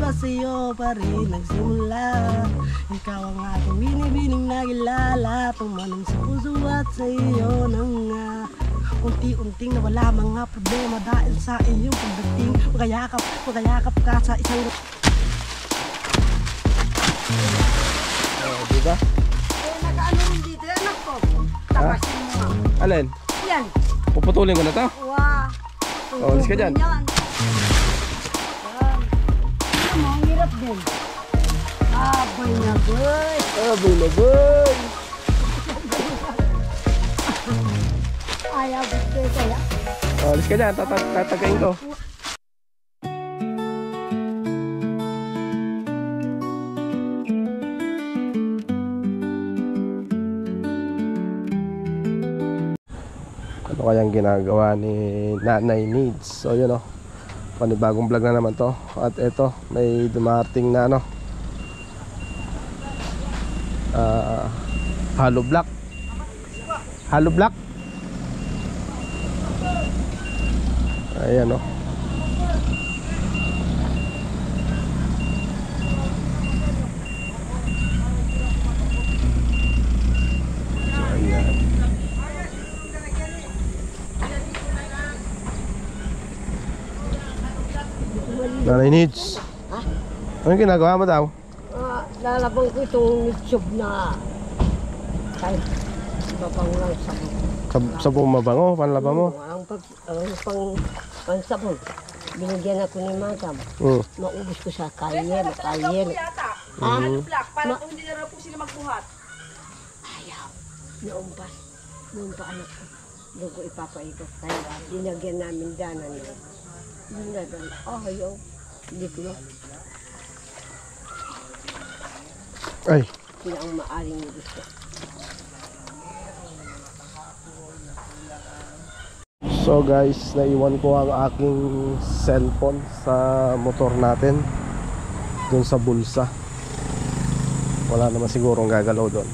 ba sa'yo pa rin nagsimula? Ikaw ang aking binibining nagilala, tumanong sa puso at sa iyo nang unti-unting nawala mga problema dahil sa iyong pagdating. Magayakap ka sa isang diba? Nakaano rin dito, anak ko. Tapasin mo. Alin? Yan. Puputulin ko na to? Wow. Alis ka dyan. Yan. Ano mo, ang hirap din. Abay na boy. Abay na boy. Ayaw gusto kaya. Alis ka dyan, tatagayin ko. Ano kayang ginagawa ni Nanay Needs? So yun o, panibagong vlog na naman to. At eto, may dumating na ano, hollow block. Hollow block. Ayan o. Nanay Needs. Ha? Anong ginagawa mo daw? Lalabang ko itong YouTube na kahit babang lang sabon. Sabong mabango, panlaba mo? Ang pansabon. Binigyan ako ni Madam. Maubos ko sa kalye. Ano black? Para kung hindi na raw po sila magbuhat. Ayaw. Noon pa anak ko. Doon ko ipapaikot. Kaya dinagyan namin danan. Dinagyan. Ayaw. Hindi ko na. Ay. Sila ang maaring gusto. So guys, naiwan ko ang aking cellphone sa motor natin dun sa bulsa. Wala naman sigurong gagalaw doon.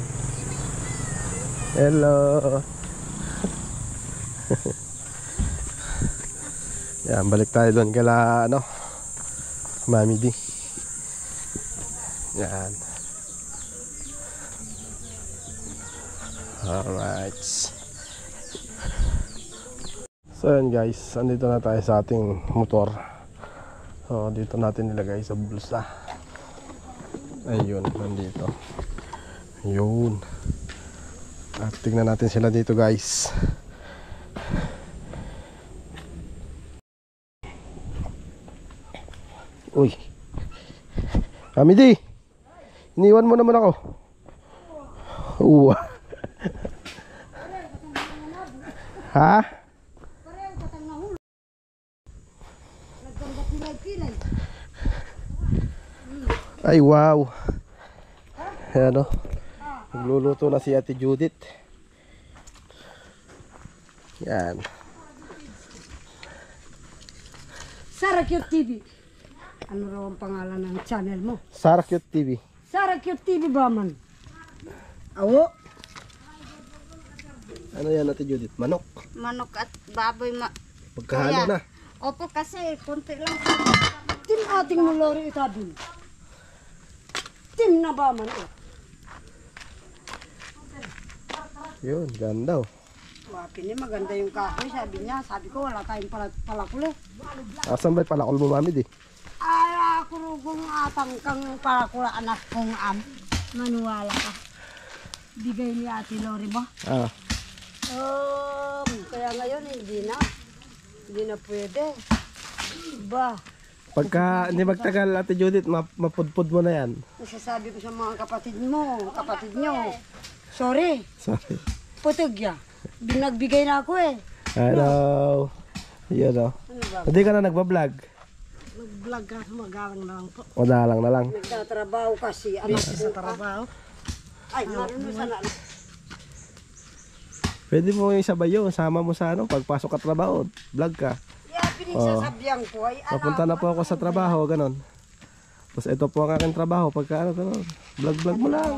Hello. Yan, balik tayo doon kala ano, Mami D. Yan. Alright. So yan guys, andito na tayo sa ating motor. So dito natin nilagay sa bulsa. Ayun, nandito. Ayun. At tignan natin sila dito guys. Uy, Amidi, iniwan mo naman ako. Ha? Ay wow. Ayan o, nagluluto na si Ate Judith. Yan. Sara Cute TV. Ano raw ang pangalan ng channel mo? Sara Cute TV. Sara Cute TV ba man? Awo. Ano yan Ate Judith? Manok? Manok at baboy Pagkahalo na. Opo kasi konti lang. Tim ating mulori itabi. Tim na ba man o? Yun, ganda o. Wapi ni maganda yung kahoy, sabi niya. Sabi ko wala tayong palakul eh. Asan ba'y palakol mo mami di? Ay, ako rugong atang kang palakula anak kong manuwala ka. Bigay ni Ate Lori mo. Kaya ngayon hindi na pwede. Ba? Pagka hindi magtagal Ate Judith, mapudpud mo na yan. Nasasabi ko sa mga kapatid nyo. Sorry. Putog ya. Nagbigay na ako eh. Hello. Yan o. Hindi ka na nagbablog? Nag-vlog ka, magalang na lang po. O dalang na lang. Nagtatrabaho kasi, anak sa trabaho. Ay, marunong sana. Pwede mo yung sabay yun, sama mo sa ano, pagpasok ka trabaho, vlog ka. Yeah, pinagsasabihan ko ay Papunta na po ako sa trabaho, ganon. Tapos ito po ang aking trabaho, pagka ano, ganon. Vlog mo lang.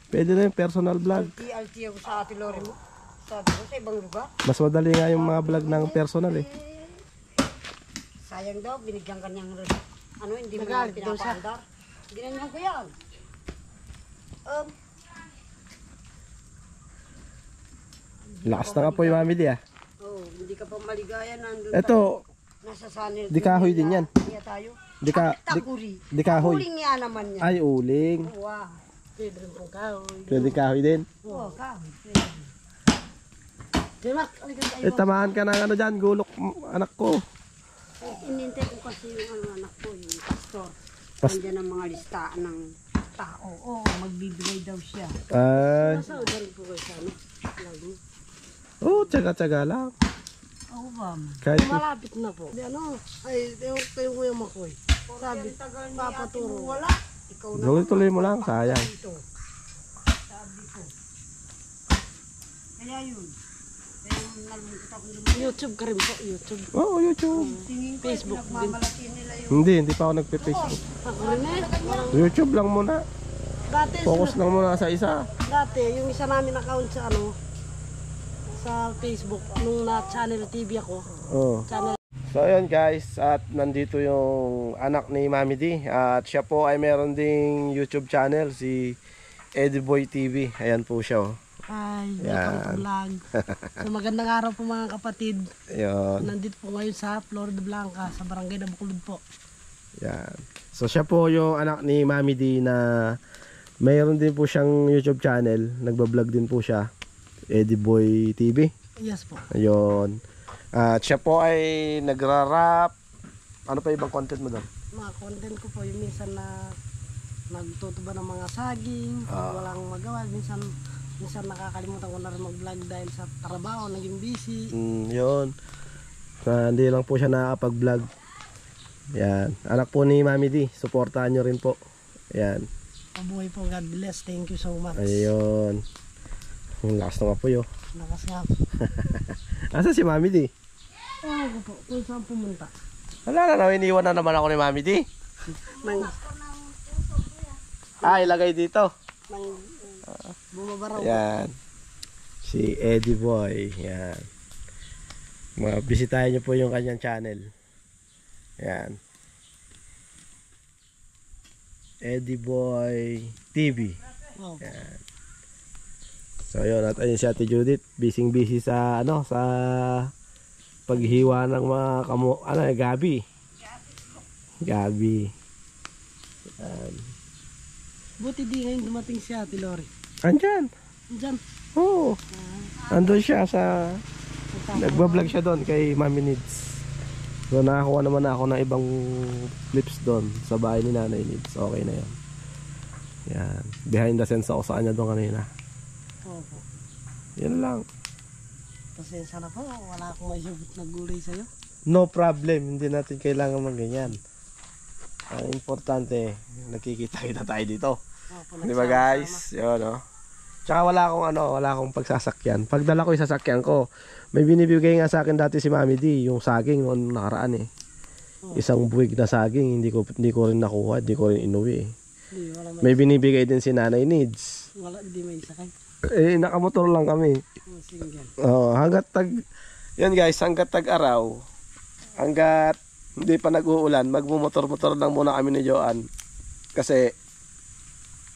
Pwede na yung personal vlog. TLT ako sa Ate Lori mo. Sabi ko sa ibang lugar. Mas madali nga yung mga vlog ng personal eh. Sayang daw, binigyan ka niyang Ano, hindi mo Nagalit naman daw siya. pinapaandar? Ginanyan ko yan. Lakas na ka po yung mami di ah. Hindi ka pa maligaya nandun. Ito, Nasa sanil. di kahoy din yan. Kaya tayo. Takuri. Di kahoy. Uling nga naman yan. Ay, uling. Wow. Pwede rin pong kahoy. Pwede kahoy din. Wow, kahoy. Dimak, alikan tayo. Eh, tamahan ka ng ano dyan, gulok anak ko. Inintay ko kasi yung anak ko, yung pastor. Nandiyan ang mga listaan ng tao. Oo, magbibigay daw siya. Ay, Nasa ulo rin po kayo sa ano. Lagi. tsaga-tsaga lang. Oo, ma'am. Kahit Malapit na po. Di ano, ay, tayo ko yung makoy. Sabi, papaturo. Wala. Ikaw na. tuloy-tuloy mo lang, sayang. Ito. Sabi ko. Kaya yun. Kaya nalungkot ako naman. YouTube ka rin po, YouTube. Oo, YouTube. Tingin ko, Facebook din. pinagmamalaki nila yung Hindi pa ako nagpe-Facebook. Ako rin eh. Walang, YouTube lang muna. dati, Focus lang muna sa isa. dati, yung isa namin account sa ano, sa Facebook, nung na-channel TV ako. Oo. Channel. So ayun guys, at nandito yung anak ni Mami D. At siya po ay meron ding YouTube channel, si Eddie Boy TV. Ayan po siya. Oh. Ay, Yan. welcome to vlog. So magandang araw po mga kapatid. Ayun. Nandito po ngayon sa Florida Blanca, sa Barangay na Bacolod po. Yan. So siya po yung anak ni Mami D na mayroon din po siyang YouTube channel. Nagbablog din po siya. Eddie Boy TV. Yes po. Ayun. At siya po ay nagra-rap. Ano pa ibang content mo doon? Mga content ko po yung minsan na nagtutuba ng mga saging, walang magawa. Minsan nakakalimutan ko na rin mag-vlog dahil sa trabaho, naging busy. Yun. Hindi lang po siya nakakapag-vlog. Yan. Anak po ni Mami D. Suportahan nyo rin po. Yan. Mabuhay po, God bless. Thank you so much. Ayun. Ang lakas ng apoy oh. Lakas nga. Asa si Mami D? Ewan ko po, kung saan pumunta. Wala na, iniwan na naman ako ni Mami D. Nang Ilagay dito. bumabaraw. Yan. Si Eddie Boy. Yan. Bisitahin nyo po yung kanyang channel. Yan. Eddie Boy TV. Wow. Yan. So yun, at ayun si Ate Judith, busy sa ano, sa paghiwa ng mga gabi. Gabi. Yan. Buti di ngayon dumating si Ate Lori. Andyan. Diyan. Oo. Andun siya sa nagbablog siya doon kay Mami Needs. So nakakuha naman ako ng ibang clips doon sa bahay ni Nanay Needs. Okay na yun. Yan. Behind the scenes ako sa kanya doon kanina. Opo. Yan lang. Pasensya na po, wala akong maisugot na gulay sa'yo. No problem. Hindi natin kailangan magganyan. Ang importante, nakikita-kita tayo dito. Opo, Di ba guys? Yun oh. Tsaka wala akong pagsasakyan. Pagdala ko yung sasakyan ko, may binibigay nga sa akin dati si Mami D, yung saging noon nakaraan eh. Isang buwig na saging, hindi ko rin nakuha, hindi ko rin inuwi eh. Wala May binibigay din si Nanay Needs. hindi may sakay. Nakamotor lang kami. Single. Yan guys, hanggat tag-araw, hanggat hindi pa nag-uulan, magmumotor-motor lang muna kami ni Joan. Kasi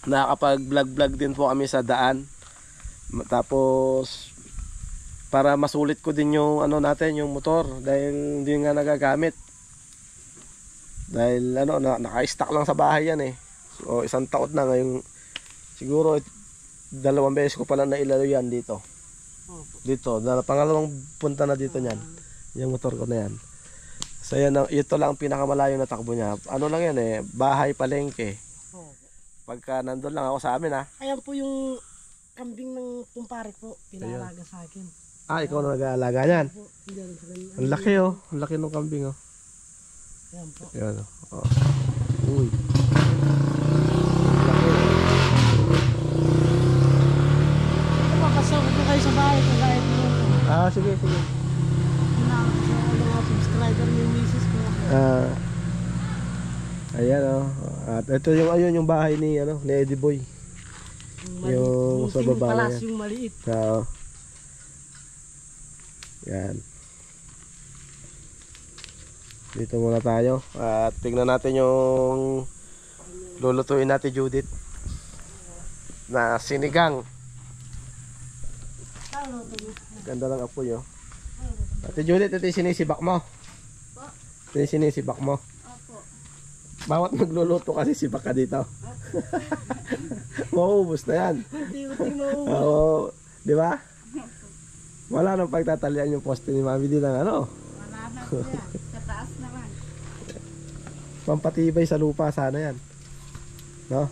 nakakapag-vlog-vlog din po kami sa daan. Tapos para masulit ko din yung natin, yung motor dahil hindi nga nagagamit. Dahil naka-stack lang sa bahay yan eh. So isang taon na ngayon, siguro 2 beses ko pala nailalo yan dito. Dito, pangalawang punta na dito niyan. Yung motor ko na yan. So yan, ito lang ang pinakamalayo na takbo niya. Ano lang yan eh, bahay palengke. Pagka nandun lang ako sa amin ha. Ayan po yung kambing ng kumpare po, pinalaga sa akin. Ikaw na nag-aalaga niyan. Diyan sa ganyan. Ang laki oh, ang laki ng kambing oh. Ayan po. Yan oh. Uy. Papasok ko kayo sa bahay kung kahit mo. Sige. Pinakot sa mga subscriber ni misis ko. Ayan oh. At ito yung bahay ni Eddie Boy. Yung sa baba palas niya. yung maliit. So, yan. Dito muna tayo. At tignan natin yung lulutuin natin Judith na sinigang. Ganda ng apoy oh. Ate Judith, ito yung sinisibak mo. Ito yung sinisibak mo. Bawat magluluto kasi sibak ka dito. Mauubos na yan. Oo, di ba? Wala nang pagtatalian yung poste ni Mami din ng ano. Wala na po yan. Sa taas naman. Pampatibay sa lupa sana yan. No?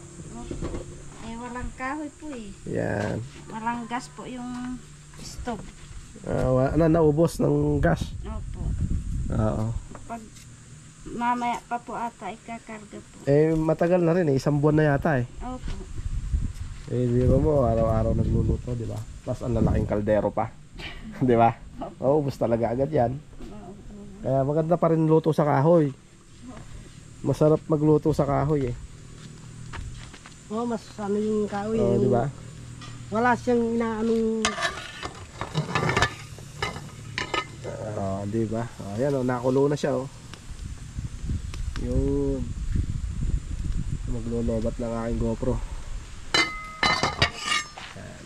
Eh, walang kahoy po eh. Yan. Walang gas po yung stove. Naubos ng gas. Opo. Oo. Pag mamaya pa po ata ikakarga po. Eh, matagal na rin eh. 1 buwan na yata eh. Opo. Eh, di ba mo, araw-araw nagluluto, di ba? Tapos ang lalaking kaldero pa. Di ba? Oo, ubos talaga agad yan. Kaya maganda pa rin luto sa kahoy. Masarap magluto sa kahoy eh. Oh, mas ano yung kahoy. Oo, di ba? Wala siyang inaanong... Di ba? Ayan oh, nakulo na siya oh. Yun. Maglolobat ng aking GoPro. Ayan.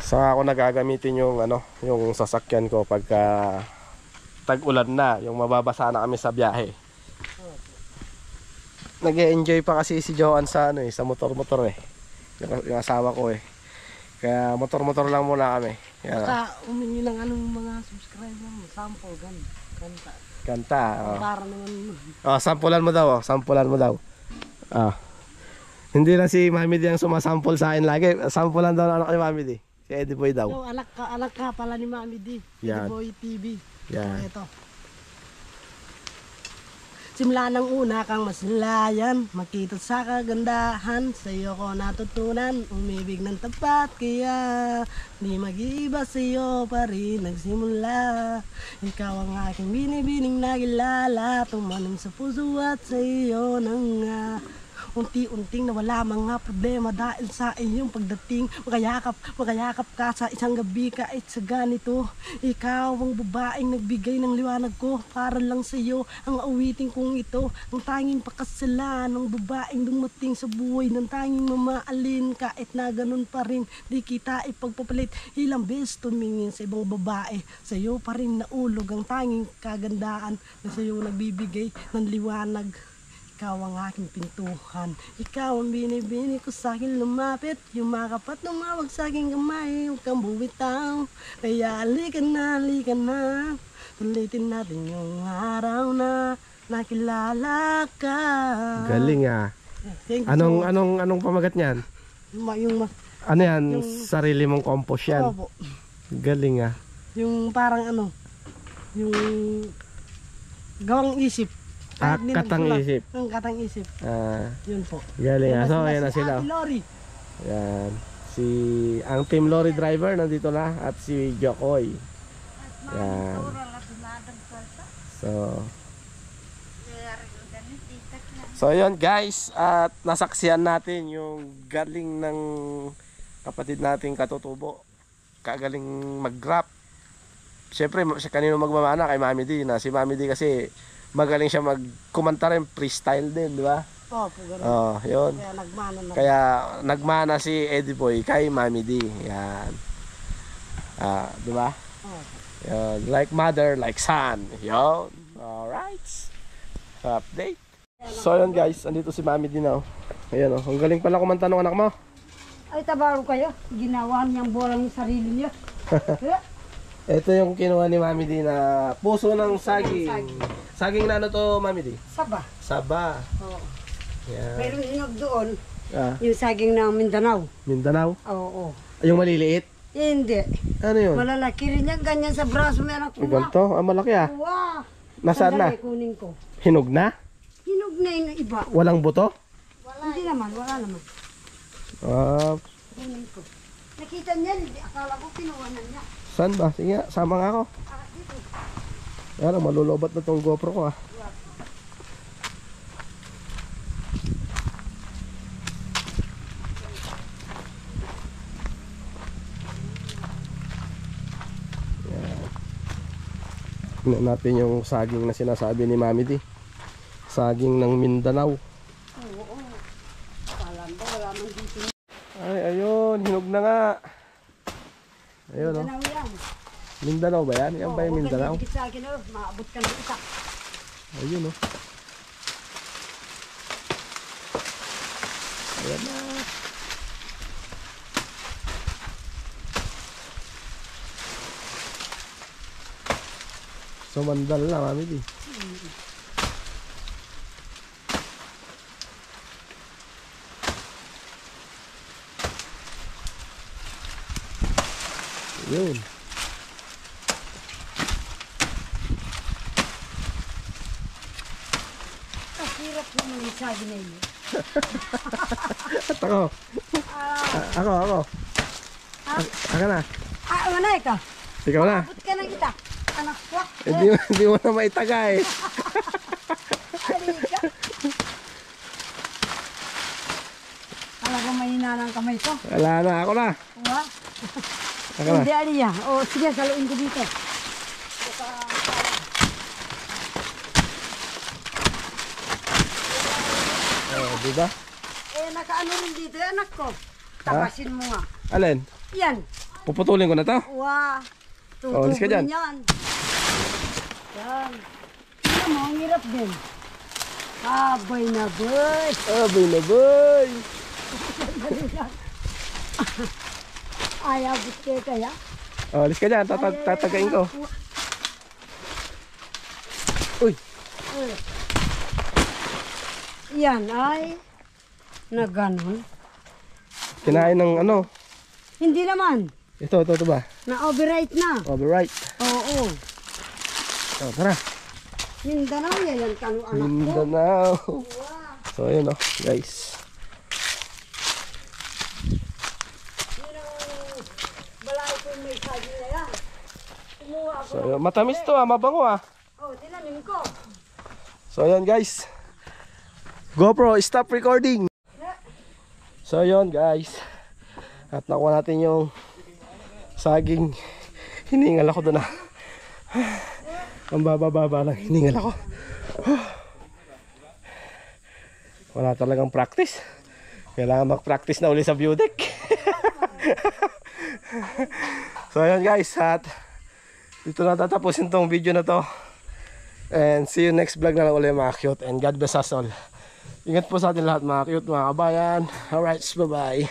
Saka ako nagagamitin yung ano, yung sasakyan ko pagka tag-ulan na, yung mababasa na kami sa biyahe. Nag-e-enjoy pa kasi si Joan sa ano eh, sa motor-motor eh. Yung asawa ko eh. Kaya motor-motor lang muna kami. Baka humingi ng anong mga subscriber mo, sample, kanta. Kanta. Oh. Para naman. Oh, sampulan mo daw, oh. Sampulan mo daw. Ah. Hindi lang si Mami D ang sumasample sa akin lagi. Sampulan daw ng anak ni Mami D. Si Eddie Boy daw. So, anak ka pala ni Mami D. Yan. Eddie Boy TV. Yan. Ito. Simula ng una kang maslayan, makita sa kagandahan, sa iyo ko natutunan, umibig ng tapat, kaya di mag-iiba sa iyo pa rin nagsimula. Ikaw ang aking binibining nakilala, tumanim sa puso at sa iyo nang unti-unting nawala mga problema dahil sa iyong pagdating. Makayakap ka sa isang gabi kahit sa ganito. Ikaw ang babaeng nagbigay ng liwanag ko, para lang sa iyo ang awitin kong ito. Ang tanging pakasalan ng babaeng dumating sa buhay, ng tanging mamaalin kahit na ganun pa rin di kita ipagpapalit. Ilang beses tumingin sa ibang babae, sa iyo pa rin naulog ang tanging kagandaan na sa iyo nagbibigay ng liwanag. Ikaw ang aking pintuhan, ikaw ang binibini ko sa akin lumapit, yumakap at tumawag sa aking kamay, huwag kang bumitaw. Kaya halika na, tulitin natin yung araw na nakilala ka. Galing ah. Thank you. Anong pamagat niyan? Ano yan? Sarili mong compost yan? Opo. Galing ah. Yung parang yung gawang isip. Katang isip. Ang katang isip. Yun po. Galing ah. So ayan na sila. Ate Lori. Yan. Ang team lorry driver nandito na at si Jokoy. Yan. So ayun guys, at nasaksihan natin yung galing ng kapatid nating katutubo. Kagaling mag-grab. Siyempre kanino magmamana kay Mami D na. Si Mami D kasi magaling siya kumanta rin, freestyle din, di ba? Opo, gano'n. Oh, yun. Kaya nagmana si Eddie Boy kay Mami D. Yan. Di ba? Yan. Like mother, like son. Yun. Alright. Update. So yun guys, andito si Mami D na. Ayan oh. Ang galing pala kumanta ng anak mo. Ay, tabaro kayo. Ginawa niyang bola ng sarili niya. Ito yung kinuha ni Mami D na puso ng saging. Saging na ano to, Mami D? Saba. Saba. Oo. Yan. Pero hinog doon, yung saging ng Mindanao. Mindanao? Oo. Yung maliliit? Hindi. Ano yun? Malalaki rin yan, ganyan sa braso meron ko. Ganito? Malaki ah. Wow. Nasaan na? Sandali, kunin ko. Hinog na? Hinog na yung iba. Walang buto? Hindi naman, wala naman. Kunin ko. Nakita niya, akala ko kinuha na niya. Saan ba? Sige nga, sama nga ako. Dito. Ayan, malulobat na tong GoPro ko ah. Tingnan natin yung saging na sinasabi ni Mami Di. Saging ng Mindanao. Oo. Alam ba, wala man dito. Ay, ayun, hinog na nga. Ayun, oh. Mindanao yan. Mindanao ba yan? Yan ba yung Mindanao? Huwag sa akin, maabot ka ng isa. Ayun, oh. Ayan na. Sumandal na, Mami Di. Yun. Hirap naman yung sabi na yun. At ako. Ako. Ako na. Wala ka. Ikaw na. Abot ka ng kita. Anak ko. Hindi mo na maitaga eh. Halika. Talagang mahina ng kamay ko. Wala na, ako na. Wa? Ako na. Hindi, Alia. O, sige, saluin ko dito. Oh, diba? Nakaano rin dito, anak ko. Tapasin mo nga. Alin? Yan. Puputulin ko na to? Wa. Oh, alis ka dyan. Yan. Yan. Ano mo, ang hirap din. Aboy na boy. Abay na boy. Ay, abot kayo kaya. Oh, alis ka dyan. Tatagain ko. Uy. Yan ay na ganon. Kinain ng ano? Hindi naman. Ito ba? Na-override na. Overright. Oo. Oh, tara. Mindanao yan kanu anak ko. Mindanao. Wow. So, ayun oh, guys. Yun ang balay ko may sabi na yan. Kumuha ako. So, ayun. Matamis to ah, mabango ah. Oh, tinanim ko. So, ayun guys. GoPro, stop recording. So, ayun guys. At nakuha natin yung saging. Hiningal ako doon ah. Ang baba-baba lang, hiningal ako. Wala talagang practice. Kailangan mag-practice na uli sa view deck. So ayun guys, at dito na tatapusin tong video na to. And see you next vlog na lang ulit mga cute. And God bless us all. Ingat po sa atin lahat mga cute, mga kabayan. Alright, bye bye.